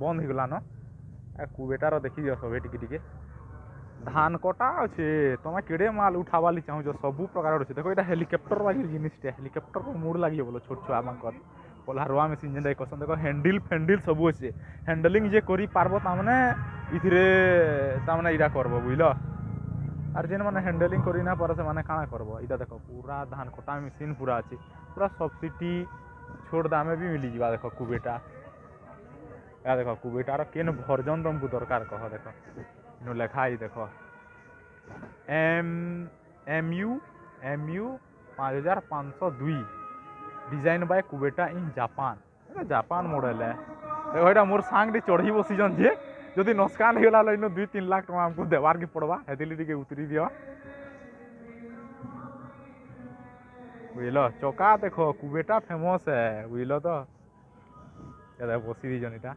ବନ୍ଦ ହେଇଗଲାନ କୁବେଟାର ଦେଖିଦିଅ ସବେ ଟିକେ ଧାନ କଟା ଅଛେ ତମେ କେଡ଼େ ମାଲ ଉଠାବାଲି ଚାହୁଁଛ ସବୁ ପ୍ରକାର ଅଛେ ଦେଖ ଏଇଟା ହେଲିକପ୍ଟର ବାଗିର ଜିନିଷଟେ ହେଲିକପ୍ଟର ମୁଡ଼ ଲାଗିବ ବୋଲ ଛୋଟ ଛୁଆମାନଙ୍କର ପଲା ରୁଆ ମେସିନ୍ ଯେନ୍ଟା କସନ୍ ଦେଖ ହ୍ୟାଣ୍ଡେଲ୍ ସବୁ ଅଛେ ହ୍ୟାଣ୍ଡେଲିଂ ଯେ କରିପାରବ ତାମାନେ ଇଥିରେ ତାମାନେ ଇଟା କରବ ବୁଝିଲ আর যেন মানে হ্যান্ডেলিং করি না পারে মানে কাଣା করব এটা দেখো পুরা ধান কটা মেশিন পুরা আছে পুরা সবসিডি ছোট দামে भी मिलीଯିବା ଦେଖ କୁବେଟା या ଦେଖ କୁବେଟାର କେନ୍ ଭର୍ଜନ ତମକୁ ଦରକାର କହ ଦେଖ ଇନୁ ଲେଖା ହେଇ ଦେଖ MU 5502 design by Kubota in Japan এটা জাপান মডেল দেখো এটা মোর সাংটি চড়ি বসিছন যে যদি নস্কান ହେଇଗଲା ଇନୁ 2-3 ଲାখ ଟଙ୍କା ଆମକୁ ଦେବାର କି ପଡ଼ବା ହେତିଲି ଟିକେ ଉତରି ଦିଅ ବୁଝିଲ ଚକା ଦେଖ କୁବେଟା ଫେମସ୍ ବୁଝିଲ ତ ବସି ଦେଇଛନ୍ ଏଟା